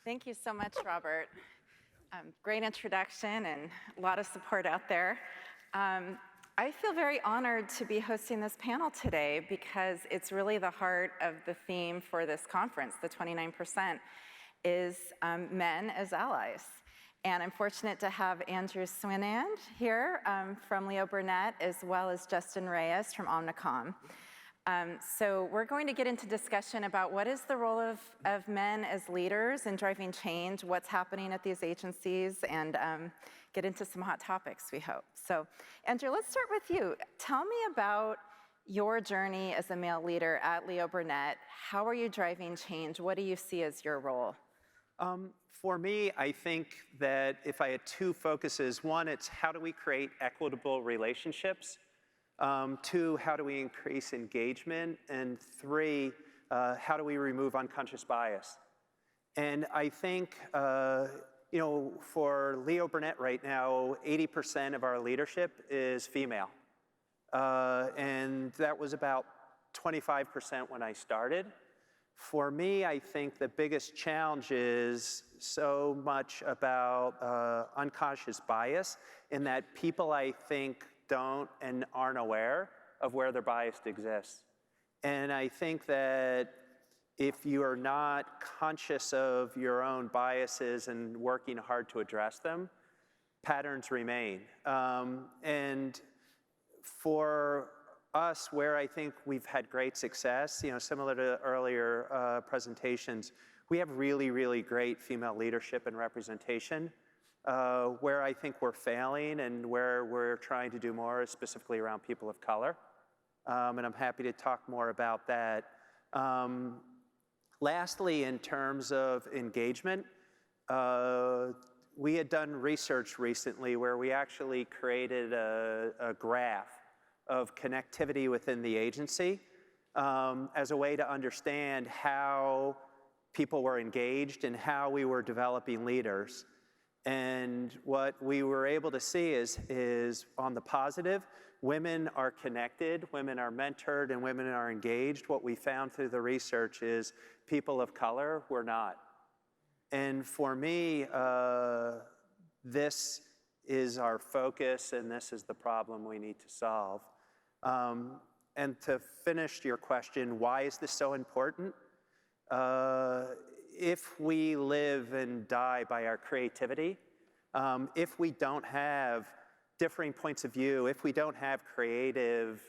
Thank you so much, Robert. Great introduction and a lot of support out there. I feel very honored to be hosting this panel today because it's really the heart of the theme for this conference, the 29%, is men as allies. And I'm fortunate to have Andrew Swinand here from Burnett, as well as Justin Reyes from Omnicom. So we're going to get into discussion about what is the role of men as leaders in driving change, what's happening at these agencies, and get into some hot topics, we hope. So Andrew, let's start with you. Tell me about your journey as a male leader at Burnett. How are you driving change? What do you see as your role? For me, I think that if I had two focuses, one, it's how do we create equitable relationships? Two, how do we increase engagement? And three, how do we remove unconscious bias? And I think, for Burnett right now, 80% of our leadership is female. And that was about 25% when I started. For me, I think the biggest challenge is so much about unconscious bias in that people, I think, don't and aren't aware of where their bias exists. And I think that if you are not conscious of your own biases and working hard to address them, patterns remain. And for us, where I think we've had great success, similar to earlier presentations, we have really, really great female leadership and representation. Where I think we're failing and where we're trying to do more is specifically around people of color. And I'm happy to talk more about that. Lastly, in terms of engagement, we had done research recently where we actually created a graph of connectivity within the agency as a way to understand how people were engaged and how we were developing leaders. And what we were able to see is on the positive, women are connected, women are mentored, and women are engaged. What we found through the research is people of color were not. And for me, this is our focus, and this is the problem we need to solve. And to finish your question, why is this so important? If we live and die by our creativity, if we don't have differing points of view, if we don't have creative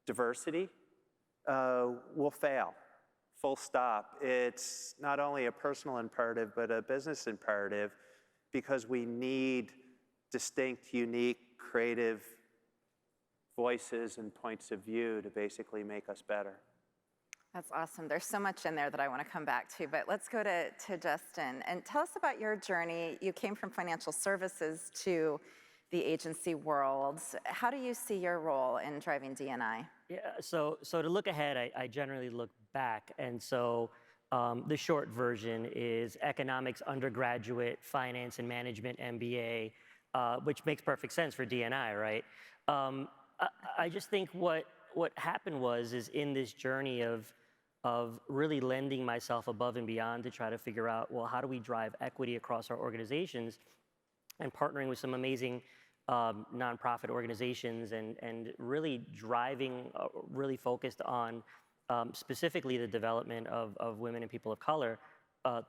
diversity, we'll fail, full stop. It's not only a personal imperative, but a business imperative, because we need distinct, unique, creative voices and points of view to basically make us better. That's awesome. There's so much in there that I want to come back to, but let's go to Justin. And tell us about your journey. You came from financial services to the agency world. How do you see your role in driving D&I? Yeah, so to look ahead, I generally look back. And so the short version is economics undergraduate, finance and management MBA, which makes perfect sense for D&I, right? I just think what happened is in this journey of really lending myself above and beyond to try to figure out, well, how do we drive equity across our organizations, and partnering with some amazing nonprofit organizations and really driving, really focused on specifically the development of women and people of color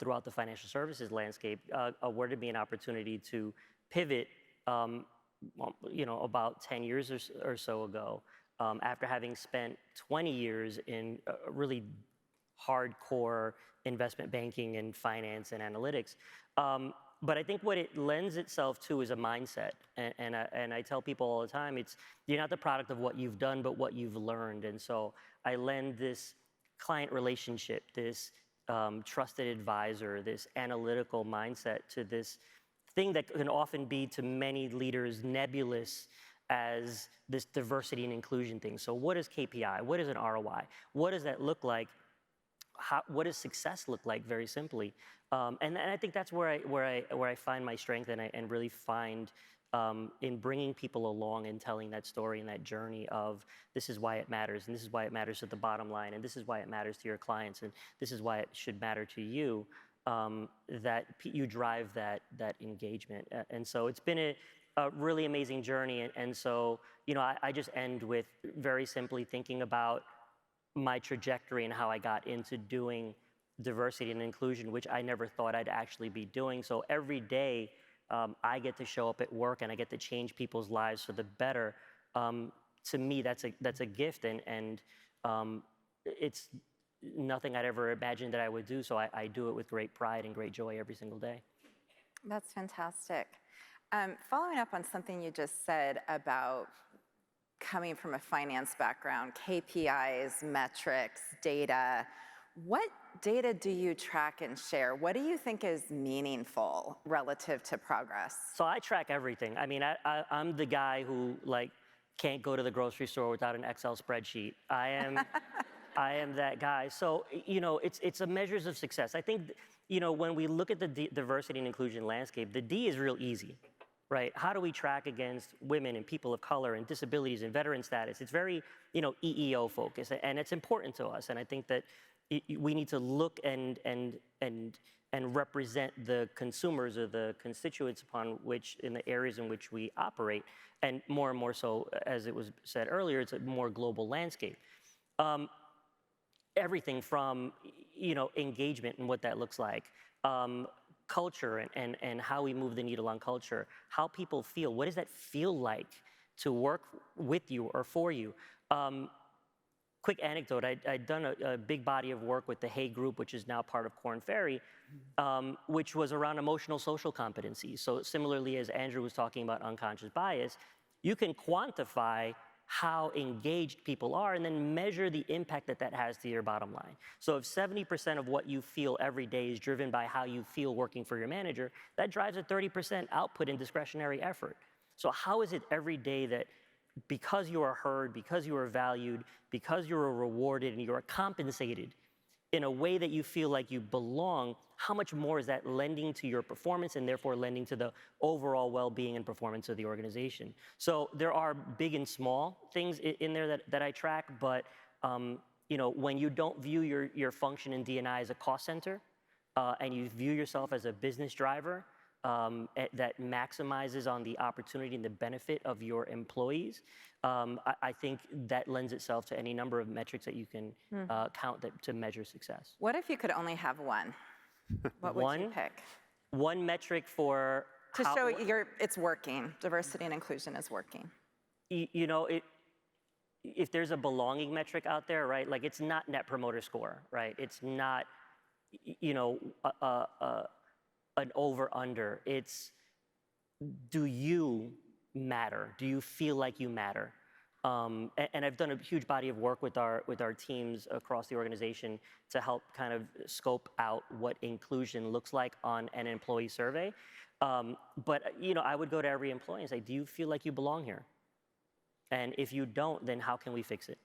throughout the financial services landscape, awarded me an opportunity to pivot, about 10 years or so ago, after having spent 20 years in really hardcore investment banking and finance and analytics. But I think what it lends itself to is a mindset. And I tell people all the time, you're not the product of what you've done, but what you've learned. And so I lend this client relationship, this trusted advisor, this analytical mindset to this thing that can often be to many leaders nebulous as this diversity and inclusion thing. So what is KPI? What is an ROI? What does that look like? What does success look like, very simply? And I think that's where I find my strength, and really find in bringing people along and telling that story and that journey of this is why it matters, and this is why it matters to the bottom line, and this is why it matters to your clients, and this is why it should matter to you. that you drive that engagement. And so it's been a really amazing journey. And so, I just end with very simply thinking about my trajectory and how I got into doing diversity and inclusion, which I never thought I'd actually be doing. So every day, I get to show up at work and I get to change people's lives for the better. To me, that's a gift, and it's nothing I'd ever imagined that I would do. So I do it with great pride and great joy every single day. That's fantastic. Following up on something you just said about coming from a finance background, KPIs, metrics, data, what data do you track and share? What do you think is meaningful relative to progress? So I track everything. I mean, I'm the guy who can't go to the grocery store without an Excel spreadsheet. I am that guy. So, it's a measures of success. I think, when we look at the diversity and inclusion landscape, the D is real easy, right? How do we track against women and people of color and disabilities and veteran status? It's very, EEO focused, and it's important to us. And I think that we need to look and represent the consumers or the constituents upon which, in the areas in which we operate, and more so, as it was said earlier, it's a more global landscape. Everything from, engagement and what that looks like, culture and how we move the needle on culture, how people feel, what does that feel like to work with you or for you? Quick anecdote, I'd done a big body of work with the Hay Group, which is now part of Korn Ferry, which was around emotional social competency. So similarly, as Andrew was talking about unconscious bias, you can quantify how engaged people are and then measure the impact that has to your bottom line. So if 70% of what you feel every day is driven by how you feel working for your manager, that drives a 30% output in discretionary effort. So how is it every day that because you are heard, because you are valued, because you are rewarded and you are compensated in a way that you feel like you belong, how much more is that lending to your performance and therefore lending to the overall well-being and performance of the organization? So there are big and small things in there that I track, but when you don't view your function in D&I as a cost center, and you view yourself as a business driver, that maximizes on the opportunity and the benefit of your employees, I think that lends itself to any number of metrics that you can count to measure success. What if you could only have one? What would you pick? One metric for to show it's working. Diversity and inclusion is working. If there's a belonging metric out there, right? Like it's not Net Promoter Score, right? It's not, an over/under. It's, do you matter? Do you feel like you matter? And I've done a huge body of work with our teams across the organization to help kind of scope out what inclusion looks like on an employee survey. But I would go to every employee and say, do you feel like you belong here? And if you don't, then how can we fix it?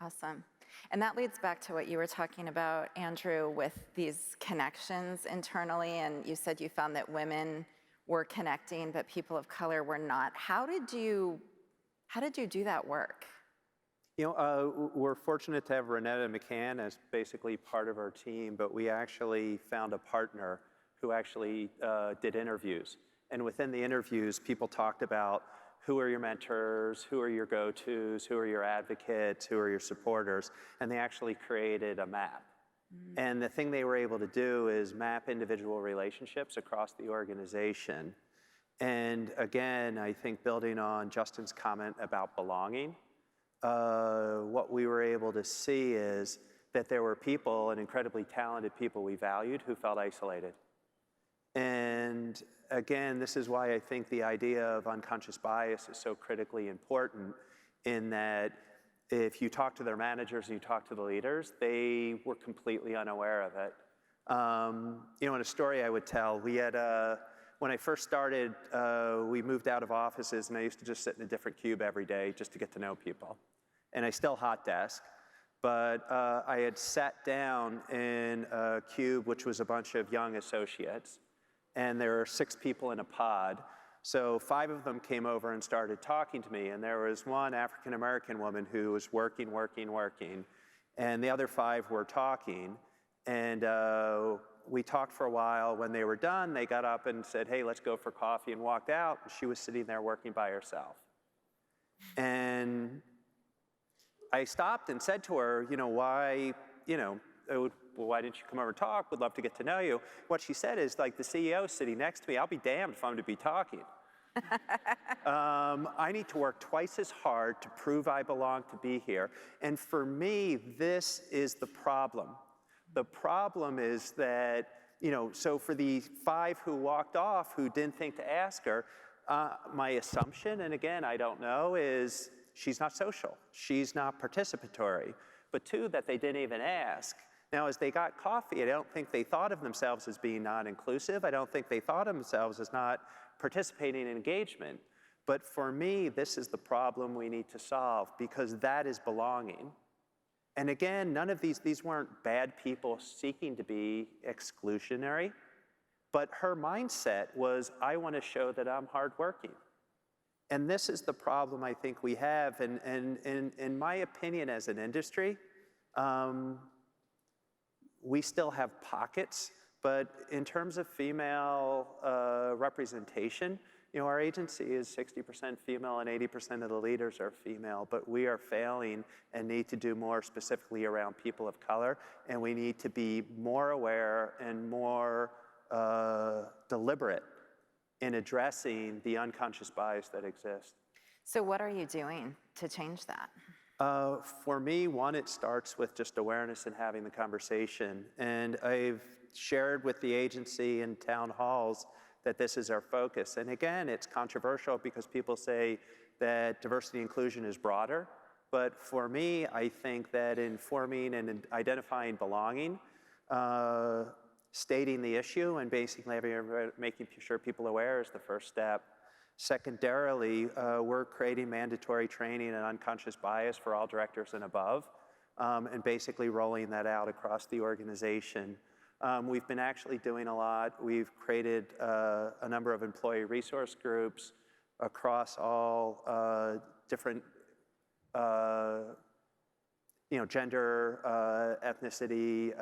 Awesome. And that leads back to what you were talking about, Andrew, with these connections internally. And you said you found that women were connecting, but people of color were not. How did you do that work? We're fortunate to have Renetta McCann as basically part of our team, but we actually found a partner who actually did interviews. And within the interviews, people talked about who are your mentors, who are your go-tos, who are your advocates, who are your supporters, and they actually created a map. And the thing they were able to do is map individual relationships across the organization. And again, I think building on Justin's comment about belonging, what we were able to see is that there were people, and incredibly talented people we valued, who felt isolated. And again, this is why I think the idea of unconscious bias is so critically important, in that if you talk to their managers and you talk to the leaders, they were completely unaware of it. In a story I would tell, we had when I first started, we moved out of offices, and I used to just sit in a different cube every day just to get to know people. And I still hot desk, but I had sat down in a cube which was a bunch of young associates, and there were 6 people in a pod. So 5 of them came over and started talking to me, and there was one African-American woman who was working, and the other 5 were talking. And we talked for a while. When they were done, they got up and said, hey, let's go for coffee, and walked out. And she was sitting there working by herself. And I stopped and said to her, why, well, why didn't you come over and talk? Would love to get to know you. What she said is, like, the CEO's sitting next to me. I'll be damned if I'm to be talking. I need to work twice as hard to prove I belong to be here. And for me, this is the problem. The problem is that, so for the 5 who walked off who didn't think to ask her, my assumption, and again, I don't know, is she's not social. She's not participatory. But 2, that they didn't even ask. Now, as they got coffee, I don't think they thought of themselves as being non-inclusive. I don't think they thought of themselves as not participating in engagement. But for me, this is the problem we need to solve, because that is belonging. And again, none of these weren't bad people seeking to be exclusionary, but her mindset was, I want to show that I'm hardworking. And this is the problem I think we have. And in my opinion, as an industry, we still have pockets, but in terms of female representation, our agency is 60% female and 80% of the leaders are female, but we are failing and need to do more specifically around people of color, and we need to be more aware and more deliberate in addressing the unconscious bias that exists. So what are you doing to change that? For me, one, it starts with just awareness and having the conversation. And I've shared with the agency in town halls that this is our focus. And again, it's controversial because people say that diversity and inclusion is broader. But for me, I think that in forming and identifying belonging, stating the issue and basically making sure people are aware is the first step. Secondarily, we're creating mandatory training and unconscious bias for all directors and above, and basically rolling that out across the organization. We've been actually doing a lot. We've created a number of employee resource groups across all different gender, ethnicity,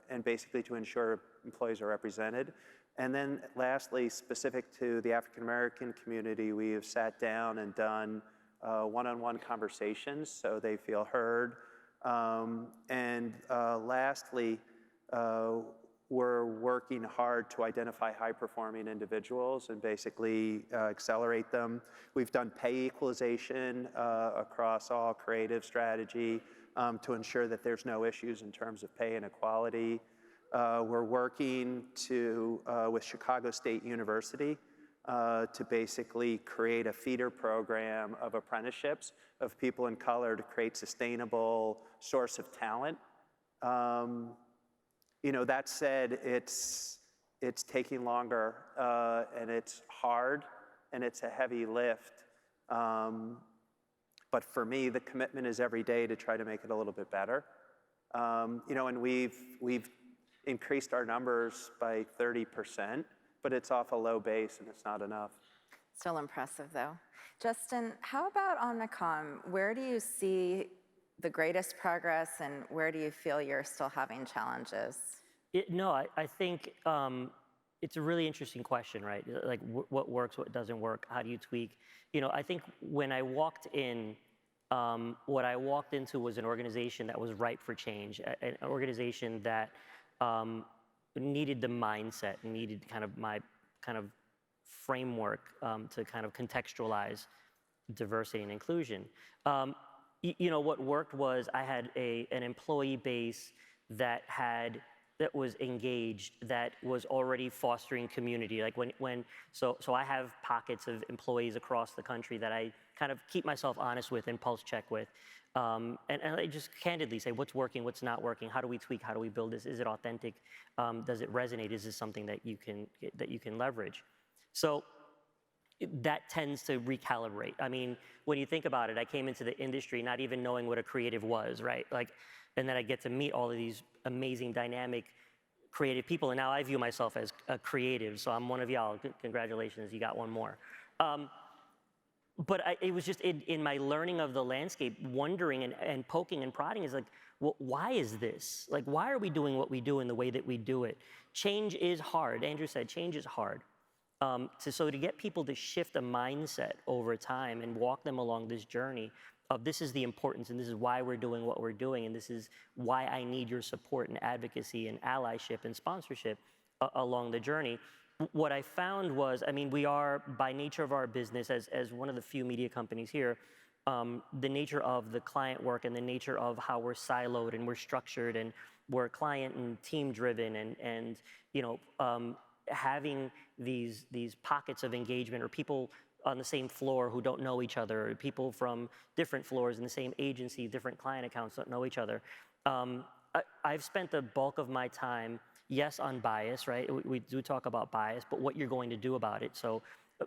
and basically to ensure employees are represented. And then lastly, specific to the African American community, we have sat down and done one-on-one conversations so they feel heard. And lastly, we're working hard to identify high-performing individuals and basically accelerate them. We've done pay equalization across all creative strategy to ensure that there's no issues in terms of pay inequality. We're working with Chicago State University to basically create a feeder program of apprenticeships of people in color to create sustainable source of talent. That said, it's taking longer and it's hard and it's a heavy lift. But for me, the commitment is every day to try to make it a little bit better. And we've increased our numbers by 30%, but it's off a low base and it's not enough. Still impressive, though. Justin, how about Omnicom? Where do you see the greatest progress, and where do you feel you're still having challenges? I think it's a really interesting question, right? Like, what works, what doesn't work, how do you tweak? I think when I walked in, what I walked into was an organization that was ripe for change, an organization that needed the mindset, needed kind of my kind of framework to kind of contextualize diversity and inclusion. What worked was I had an employee base that was engaged, that was already fostering community. Like so I have pockets of employees across the country that I kind of keep myself honest with and pulse check with. And I just candidly say, what's working, what's not working, how do we tweak, how do we build this, is it authentic, does it resonate, is this something that you can leverage? So that tends to recalibrate. I mean, when you think about it, I came into the industry not even knowing what a creative was, right? And then I get to meet all of these amazing, dynamic, creative people, and now I view myself as a creative, so I'm one of y'all. Congratulations, you got one more. but it was just in my learning of the landscape, wondering and poking and prodding is like, well, why is this? Like, why are we doing what we do in the way that we do it? Change is hard. Andrew said change is hard. So to get people to shift a mindset over time and walk them along this journey of this is the importance and this is why we're doing what we're doing and this is why I need your support and advocacy and allyship and sponsorship along the journey. What I found was, I mean, we are, by nature of our business, as one of the few media companies here, the nature of the client work and the nature of how we're siloed and we're structured and we're client and team driven and you know, having these pockets of engagement or people on the same floor who don't know each other, or people from different floors in the same agency, different client accounts don't know each other. I've spent the bulk of my time, yes, on bias, right? We do talk about bias, but what you're going to do about it. So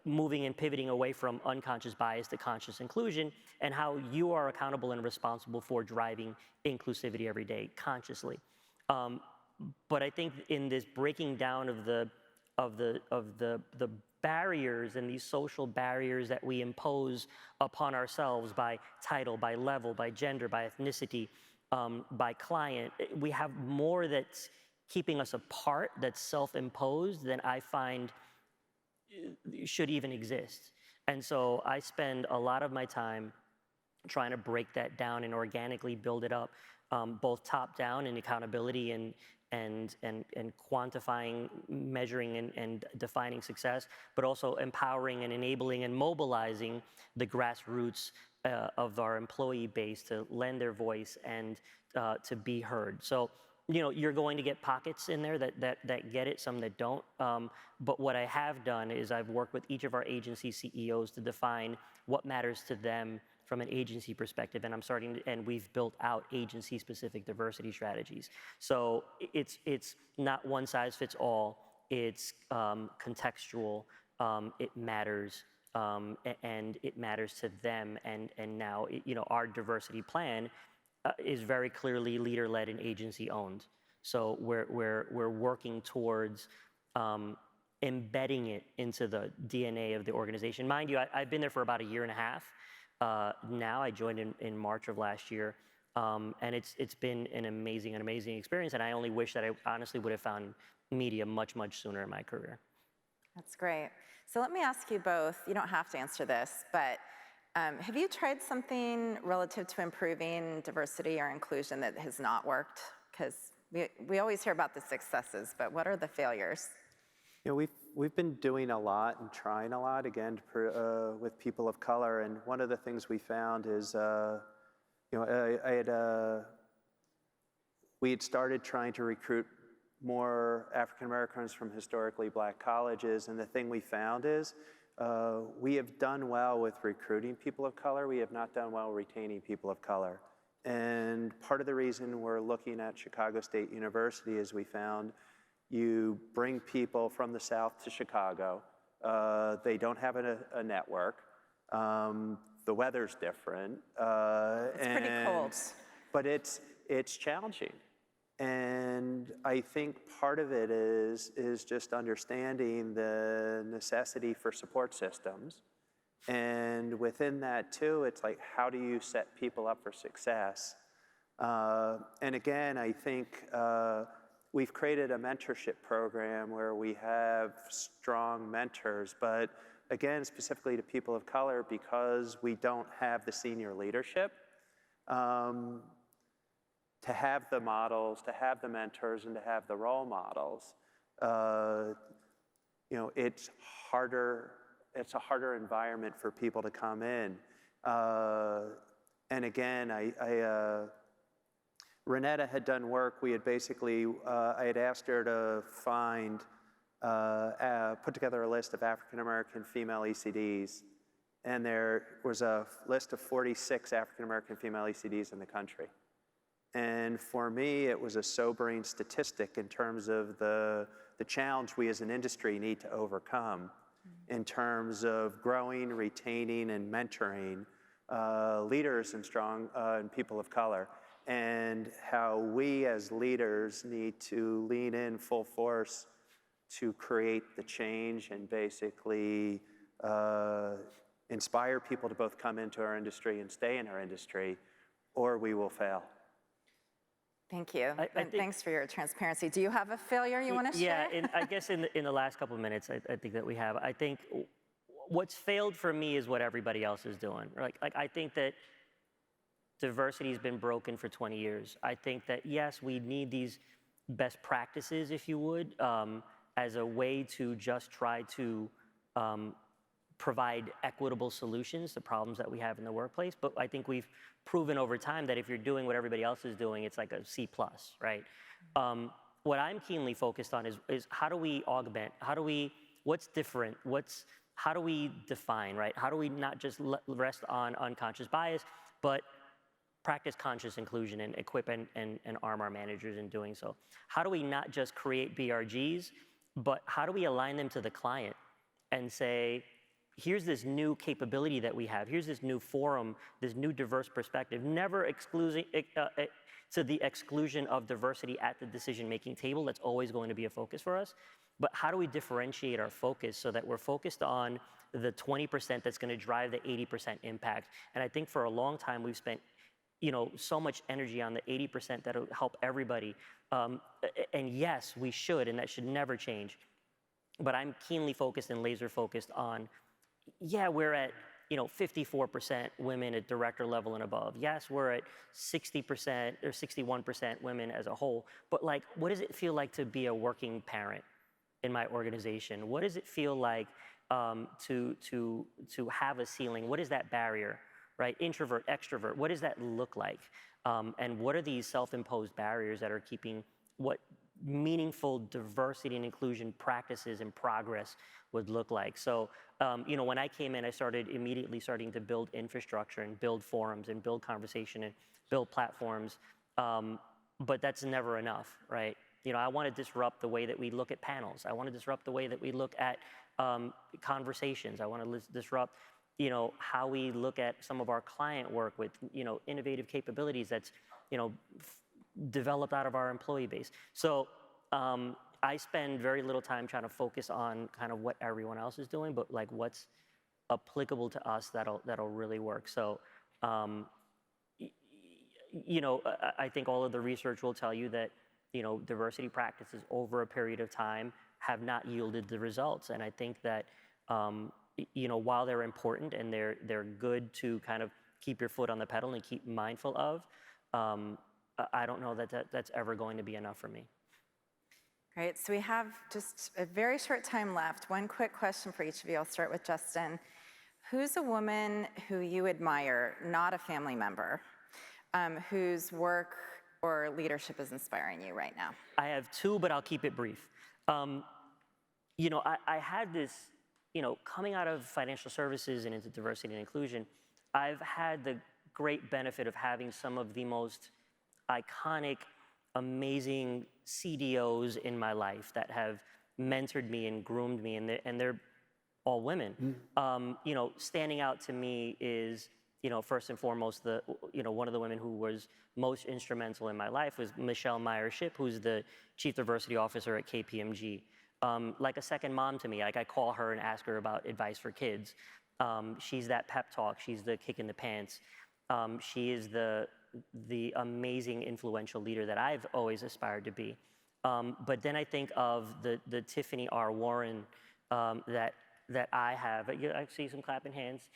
moving and pivoting away from unconscious bias to conscious inclusion and how you are accountable and responsible for driving inclusivity every day consciously. But I think in this breaking down of the barriers and these social barriers that we impose upon ourselves by title, by level, by gender, by ethnicity, by client, we have more that's keeping us apart, that's self-imposed, than I find should even exist. And so I spend a lot of my time trying to break that down and organically build it up, both top down in accountability and quantifying, measuring and defining success, but also empowering and enabling and mobilizing the grassroots of our employee base to lend their voice and to be heard. So, you know, you're going to get pockets in there that get it, some that don't. But what I have done is I've worked with each of our agency CEOs to define what matters to them from an agency perspective, and we've built out agency-specific diversity strategies. So it's not one size fits all. It's contextual. It matters, and it matters to them. And now, you know, our diversity plan is very clearly leader-led and agency-owned. So we're working towards embedding it into the DNA of the organization. Mind you, I've been there for about a year and a half. Now I joined in March of last year, and it's been an amazing experience. And I only wish that I honestly would have found media much sooner in my career. That's great. So let me ask you both, you don't have to answer this, but have you tried something relative to improving diversity or inclusion that has not worked? Because we always hear about the successes, but what are the failures? You know, we've been doing a lot and trying a lot, again, with people of color. And one of the things we found is, you know, we had started trying to recruit more African Americans from historically black colleges. And the thing we found is we have done well with recruiting people of color. We have not done well retaining people of color. And part of the reason we're looking at Chicago State University is we found you bring people from the South to Chicago. They don't have a network. The weather's different. It's pretty cold. But it's challenging. And I think part of it is just understanding the necessity for support systems. And within that too, it's like, how do you set people up for success? And again, I think we've created a mentorship program where we have strong mentors, but again, specifically to people of color, because we don't have the senior leadership, to have the models, to have the mentors, and to have the role models, you know, it's harder. It's a harder environment for people to come in. And again, Renetta had done work. We had basically, I had asked her to find, put together a list of African-American female ECDs. And there was a list of 46 African-American female ECDs in the country. And for me, it was a sobering statistic in terms of the challenge we as an industry need to overcome in terms of growing, retaining, and mentoring leaders and strong and people of color, and how we as leaders need to lean in full force to create the change and basically inspire people to both come into our industry and stay in our industry, or we will fail. Thank you. I And think- thanks for your transparency. Do you have a failure you want to share? Yeah, I guess in the last couple of minutes, I think that we have. I think what's failed for me is what everybody else is doing. Like I think that diversity has been broken for 20 years. I think that, yes, we need these best practices, if you would, as a way to just try to provide equitable solutions to problems that we have in the workplace. But I think we've proven over time that if you're doing what everybody else is doing, it's like a C+, right? What I'm keenly focused on is how do we augment, what's different, how do we define, right? How do we not just rest on unconscious bias, but practice conscious inclusion and equip and arm our managers in doing so? How do we not just create BRGs, but how do we align them to the client and say, here's this new capability that we have, here's this new forum, this new diverse perspective, never excluding to the exclusion of diversity at the decision-making table. That's always going to be a focus for us. But how do we differentiate our focus so that we're focused on the 20% that's going to drive the 80% impact? And I think for a long time we've spent so much energy on the 80% that'll help everybody. And yes, we should, and that should never change. But I'm keenly focused and laser focused on, yeah, we're at 54% women at director level and above. Yes, we're at 60% or 61% women as a whole. But like, what does it feel like to be a working parent in my organization? What does it feel like to have a ceiling? What is that barrier, right? Introvert, extrovert, what does that look like? And what are these self-imposed barriers that are keeping what meaningful diversity and inclusion practices and progress would look like? So, when I came in, I started immediately to build infrastructure and build forums and build conversation and build platforms. But that's never enough, right? I want to disrupt the way that we look at panels. I want to disrupt the way that we look at conversations. I want to disrupt, how we look at some of our client work with, innovative capabilities that's, developed out of our employee base. So I spend very little time trying to focus on kind of what everyone else is doing, but like what's applicable to us that'll really work. So, I think all of the research will tell you that, diversity practices over a period of time have not yielded the results. And I think that, while they're important and they're good to kind of keep your foot on the pedal and keep mindful of, I don't know that that's ever going to be enough for me. Great, so we have just a very short time left. One quick question for each of you. I'll start with Justin. Who's a woman who you admire, not a family member, whose work or leadership is inspiring you right now? I have two, but I'll keep it brief. I had this, coming out of financial services and into diversity and inclusion, I've had the great benefit of having some of the most iconic, amazing CDOs in my life that have mentored me and groomed me, and they're all women. Standing out to me is, first and foremost, one of the women who was most instrumental in my life was Michelle Meyer-Shipp, who's the Chief Diversity Officer at KPMG. Like a second mom to me. Like I call her and ask her about advice for kids. She's that pep talk. She's the kick in the pants. She is the amazing influential leader that I've always aspired to be. But then I think of the Tiffany R. Warren that I have. I see some clapping hands.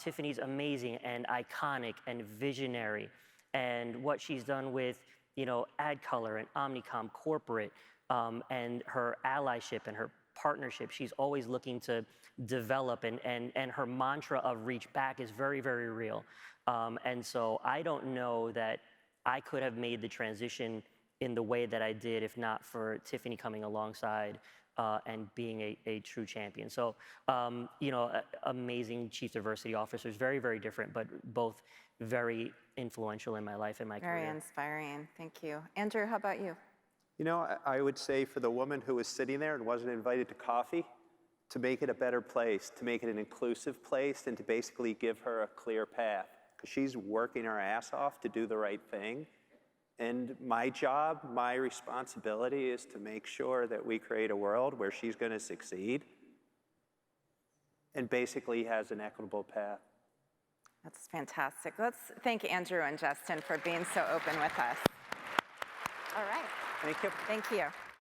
Tiffany's amazing and iconic and visionary, and what she's done with AdColor and Omnicom corporate, and her allyship and her partnership. She's always looking to develop, and her mantra of reach back is very, very real. And so I don't know that I could have made the transition in the way that I did if not for Tiffany coming alongside and being a true champion. So, amazing chief diversity officers, very, very different, but both very influential in my life and my career. Very inspiring, thank you. Andrew, how about you? I would say for the woman who was sitting there and wasn't invited to coffee, to make it a better place, to make it an inclusive place, and to basically give her a clear path. Because she's working her ass off to do the right thing. And my job, my responsibility is to make sure that we create a world where she's going to succeed. and basically has an equitable path. That's fantastic. Let's thank Andrew and Justin for being so open with us. All right. Thank you. Thank you.